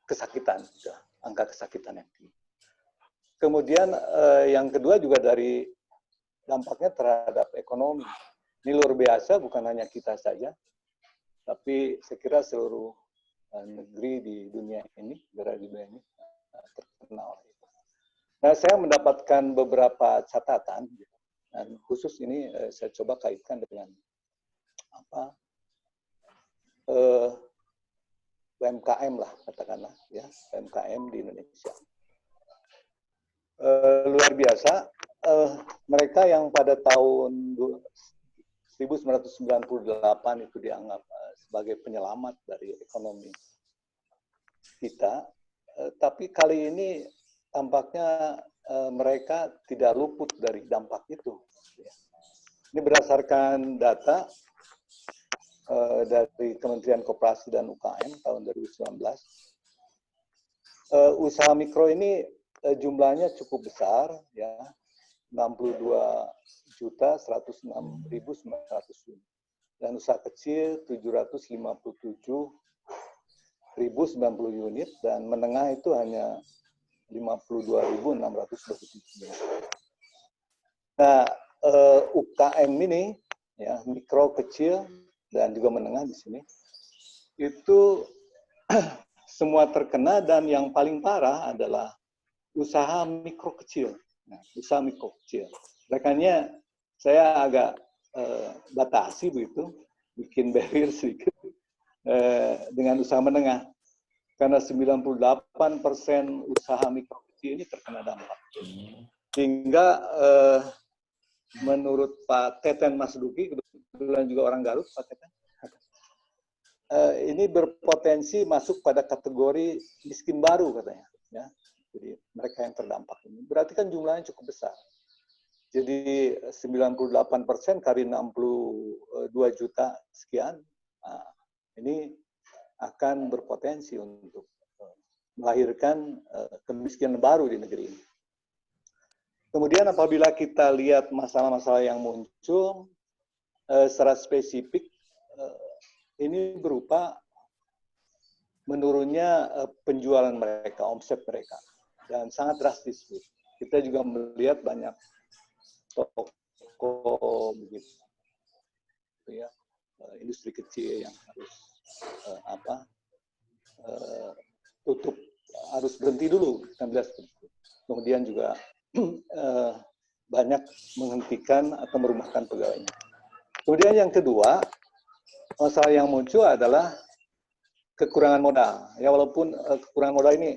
kesakitan, gitu, angka kesakitan yang tinggi. Kemudian yang kedua juga dari dampaknya terhadap ekonomi. Ini luar biasa, bukan hanya kita saja, tapi saya kira seluruh negeri di dunia ini, negara di dunia ini terkena oleh itu. Nah, saya mendapatkan beberapa catatan, dan khusus ini saya coba kaitkan dengan UMKM lah, katakanlah, ya, UMKM di Indonesia. Luar biasa, mereka yang pada tahun 1998 itu dianggap sebagai penyelamat dari ekonomi kita, tapi kali ini tampaknya mereka tidak luput dari dampak itu. Ini berdasarkan data dari Kementerian Koperasi dan UKM tahun 2019. Usaha mikro ini jumlahnya cukup besar, ya, 62.106.900 unit. Dan usaha kecil 757.090 unit, dan menengah itu hanya 52.627 unit. Nah, UKM ini, ya, mikro, kecil, dan juga menengah di sini, itu semua terkena, dan yang paling parah adalah usaha mikro kecil. Nah, usaha mikro kecil. Makanya saya agak batasi begitu, bikin barrier sedikit dengan usaha menengah. Karena 98% usaha mikro kecil ini terkena dampak. Sehingga menurut Pak Teten Mas Duki, kebetulan juga orang Garut, Pak Teten, ini berpotensi masuk pada kategori miskin baru katanya. Ya. Jadi mereka yang terdampak ini. Berarti kan jumlahnya cukup besar. Jadi 98% kali 62 juta sekian, nah, ini akan berpotensi untuk melahirkan kemiskinan baru di negeri ini. Kemudian apabila kita lihat masalah-masalah yang muncul secara spesifik, ini berupa menurunnya penjualan mereka, omset mereka, dan sangat drastis. Kita juga melihat banyak toko begitu, ya, industri kecil yang harus tutup, harus berhenti dulu, kemudian juga banyak menghentikan atau merumahkan pegawainya. Kemudian yang kedua, masalah yang muncul adalah kekurangan modal. Ya, walaupun kekurangan modal ini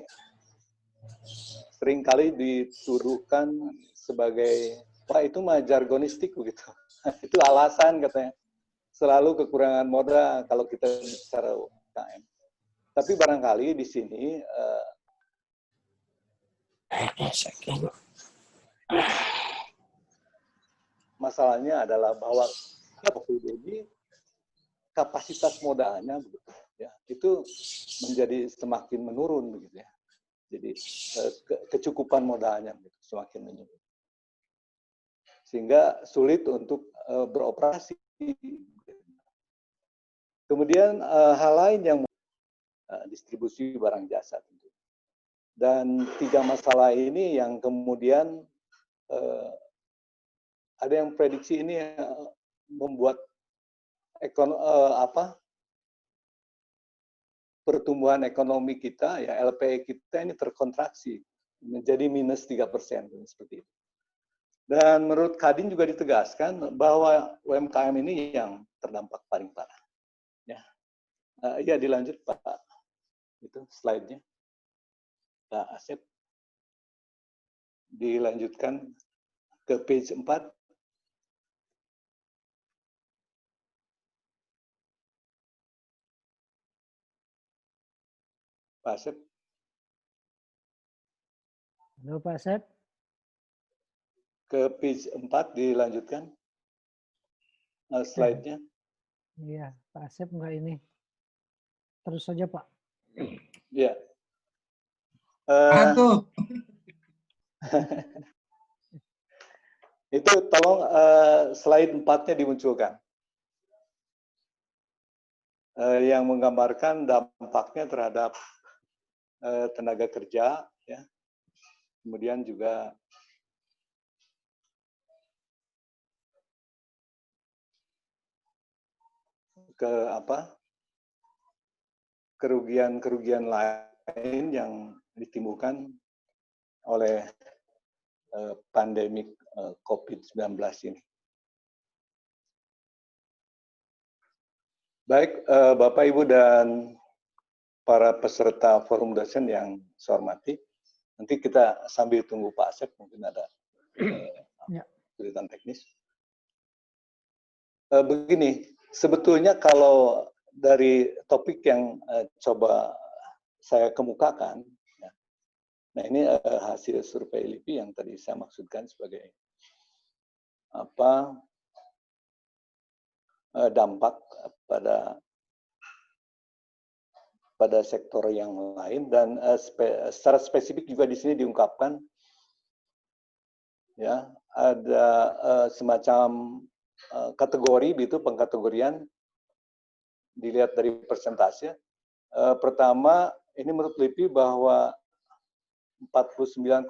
seringkali dituduhkan sebagai, wah itu mah jargonistik begitu. Itu alasan katanya. Selalu kekurangan modal kalau kita bicara UMKM. Tapi barangkali di sini masalahnya adalah bahwa ini kapasitas modalnya begitu, ya, itu menjadi semakin menurun begitu, ya. Jadi kecukupan modalnya begitu, semakin menurun. Sehingga sulit untuk beroperasi. Kemudian hal lain yang distribusi barang jasa tentu. Dan tiga masalah ini yang kemudian ada yang prediksi ini membuat pertumbuhan ekonomi kita, ya, LPE kita ini terkontraksi menjadi minus 3%, seperti itu. Dan menurut Kadin juga ditegaskan bahwa UMKM ini yang terdampak paling parah. Ya, ya, dilanjut Pak, itu slide-nya, Pak Asep, dilanjutkan ke page 4. Pak Asep. Halo Pak Asep. Ke page 4 dilanjutkan slide-nya. Iya, Pak Asep enggak ini. Terus saja Pak. Iya. Itu tolong slide 4-nya dimunculkan. Yang menggambarkan dampaknya terhadap tenaga kerja, ya. Kemudian juga kerugian lain yang ditimbulkan oleh pandemik COVID-19 ini. Baik, Bapak, Ibu, dan para peserta forum dosen yang saya hormati, nanti kita sambil tunggu Pak Asep, mungkin ada kesulitan teknis. Begini, sebetulnya kalau dari topik yang coba saya kemukakan, ya, nah ini hasil survei LIPI yang tadi saya maksudkan sebagai dampak pada sektor yang lain, dan secara spesifik juga di sini diungkapkan, ya, ada semacam kategori, gitu, pengkategorian dilihat dari persentase. Pertama, ini menurut LIPI bahwa 49,4%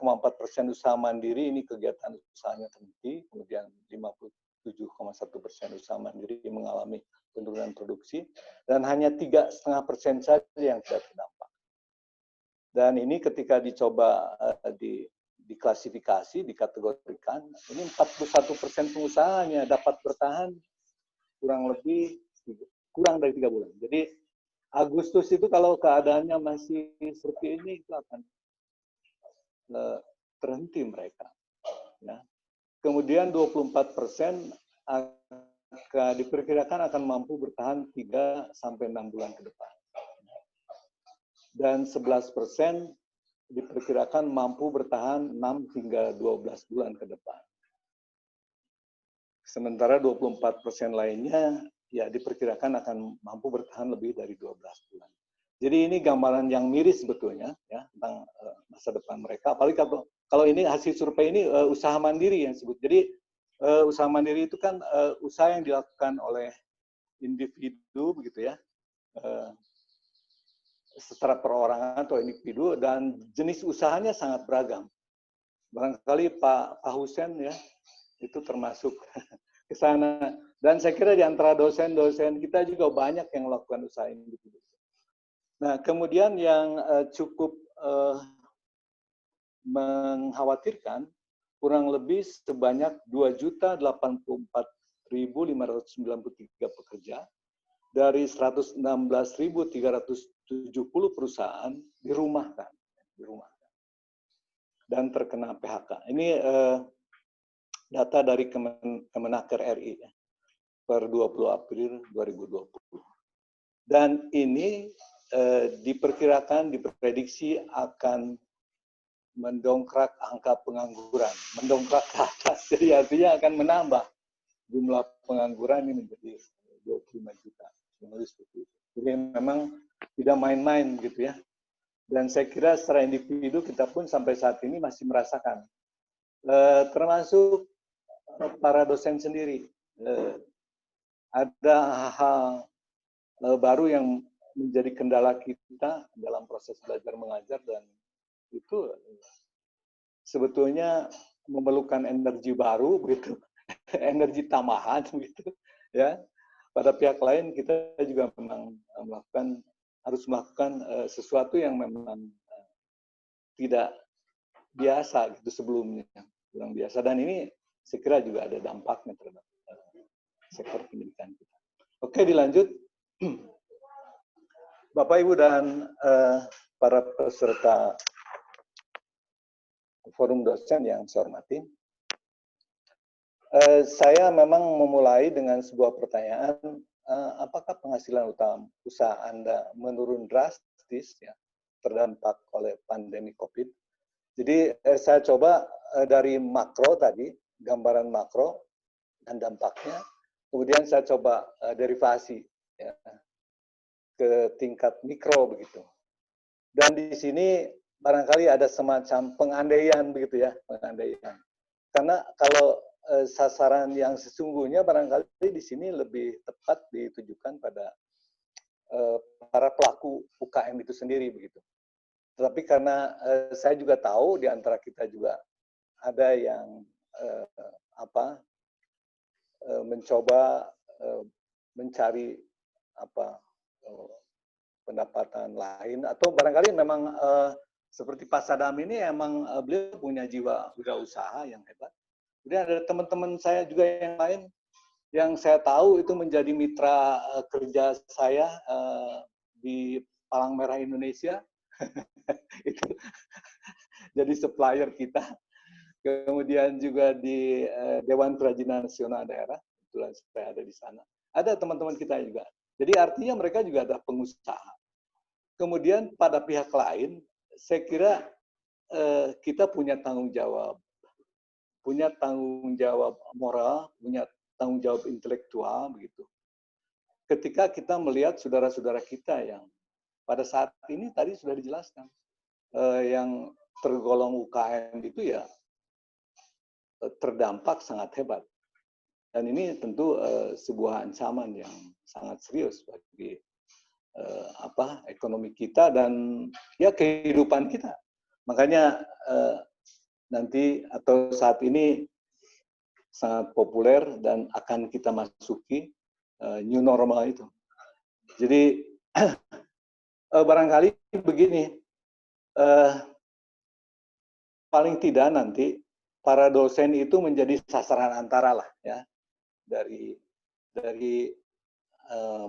usaha mandiri ini kegiatan usahanya terhenti, kemudian 57,1% usaha mandiri mengalami penurunan produksi, dan hanya 3,5% saja yang tidak terdampak. Dan ini ketika dicoba diklasifikasi, dikategorikan, ini 41% pengusahanya dapat bertahan kurang dari 3 bulan. Jadi Agustus itu kalau keadaannya masih seperti ini, itu akan terhenti mereka. Ya. Kemudian 24% diperkirakan akan mampu bertahan 3-6 bulan ke depan. Dan 11% diperkirakan mampu bertahan 6 hingga 12 bulan ke depan. Sementara 24% lainnya ya diperkirakan akan mampu bertahan lebih dari 12 bulan. Jadi ini gambaran yang miris sebetulnya, ya, tentang masa depan mereka. Apalagi kalau ini hasil survei ini usaha mandiri yang disebut. Jadi usaha mandiri itu kan usaha yang dilakukan oleh individu, begitu ya, secara perorangan atau individu, dan jenis usahanya sangat beragam. Barangkali Pak Husen, ya, itu termasuk ke sana. Dan saya kira di antara dosen-dosen kita juga banyak yang melakukan usaha individu. Nah, kemudian yang cukup mengkhawatirkan, kurang lebih sebanyak 2.084.593 pekerja dari 116.370 perusahaan dirumahkan dan terkena PHK. Ini data dari Kemenaker RI per 20 April 2020. Dan ini diprediksi akan mendongkrak angka pengangguran, mendongkrak ke atas. Jadi artinya akan menambah jumlah pengangguran ini menjadi 25 juta. Jadi memang tidak main-main, gitu ya. Dan saya kira secara individu kita pun sampai saat ini masih merasakan, termasuk para dosen sendiri, ada hal-hal baru yang menjadi kendala kita dalam proses belajar mengajar, dan itu sebetulnya memerlukan energi baru, begitu, energi tambahan, begitu, ya. Pada pihak lain kita juga memang harus melakukan sesuatu yang memang tidak biasa, gitu, sebelumnya, kurang biasa. Dan ini saya kira juga ada dampaknya terhadap sektor pendidikan kita. Oke, dilanjut. Bapak, Ibu, dan para peserta forum dosen yang saya hormati, saya memang memulai dengan sebuah pertanyaan, apakah penghasilan utama usaha Anda menurun drastis, ya, terdampak oleh pandemi COVID? Jadi saya coba dari makro tadi, gambaran makro dan dampaknya, kemudian saya coba derivasi, ya, ke tingkat mikro, begitu. Dan di sini barangkali ada semacam pengandaian, begitu ya, pengandaian. Karena kalau sasaran yang sesungguhnya barangkali di sini lebih tepat ditujukan pada para pelaku UKM itu sendiri, begitu. Tetapi karena saya juga tahu di antara kita juga ada yang mencoba mencari pendapatan lain, atau barangkali memang seperti Pak Sadam ini emang beliau punya jiwa wirausaha yang hebat. Kemudian ada teman-teman saya juga yang lain yang saya tahu itu menjadi mitra kerja saya di Palang Merah Indonesia. Itu jadi supplier kita. Kemudian juga di Dewan Kerajinan Nasional Daerah, kebetulan saya ada di sana. Ada teman-teman kita juga. Jadi artinya mereka juga ada pengusaha. Kemudian pada pihak lain, saya kira kita punya tanggung jawab moral, punya tanggung jawab intelektual begitu. Ketika kita melihat saudara-saudara kita yang pada saat ini tadi sudah dijelaskan, yang tergolong UKM itu ya terdampak sangat hebat. Dan ini tentu sebuah ancaman yang sangat serius bagi ekonomi kita dan ya kehidupan kita. Makanya nanti atau saat ini sangat populer dan akan kita masuki new normal itu. Jadi barangkali begini, paling tidak nanti para dosen itu menjadi sasaran antara lah ya dari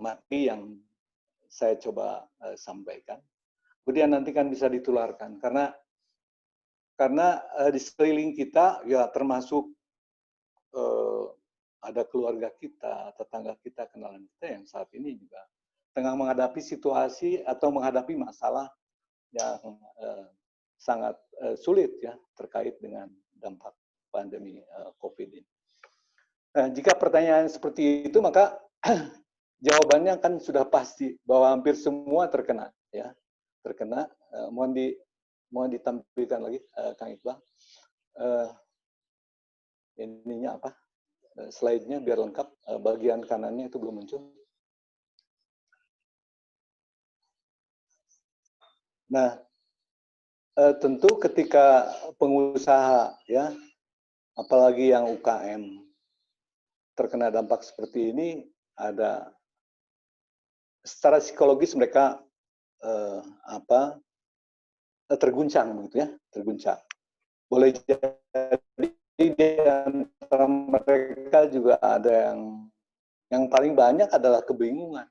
materi yang saya coba sampaikan. Kemudian nanti kan bisa ditularkan karena di sekeliling kita ya termasuk ada keluarga kita, tetangga kita, kenalan kita yang saat ini juga tengah menghadapi situasi atau menghadapi masalah yang sangat sulit ya terkait dengan dampak pandemi COVID ini. Nah, jika pertanyaan seperti itu maka jawabannya kan sudah pasti bahwa hampir semua terkena ya. Terkena. Mohon ditampilkan lagi Kang Iqbal. Ininya apa? Slide-nya biar lengkap. Bagian kanannya itu belum muncul. Nah, tentu ketika pengusaha ya, apalagi yang UKM terkena dampak seperti ini, ada secara psikologis mereka terguncang begitu ya, terguncang. Boleh jadi di antara mereka juga ada yang paling banyak adalah kebingungan.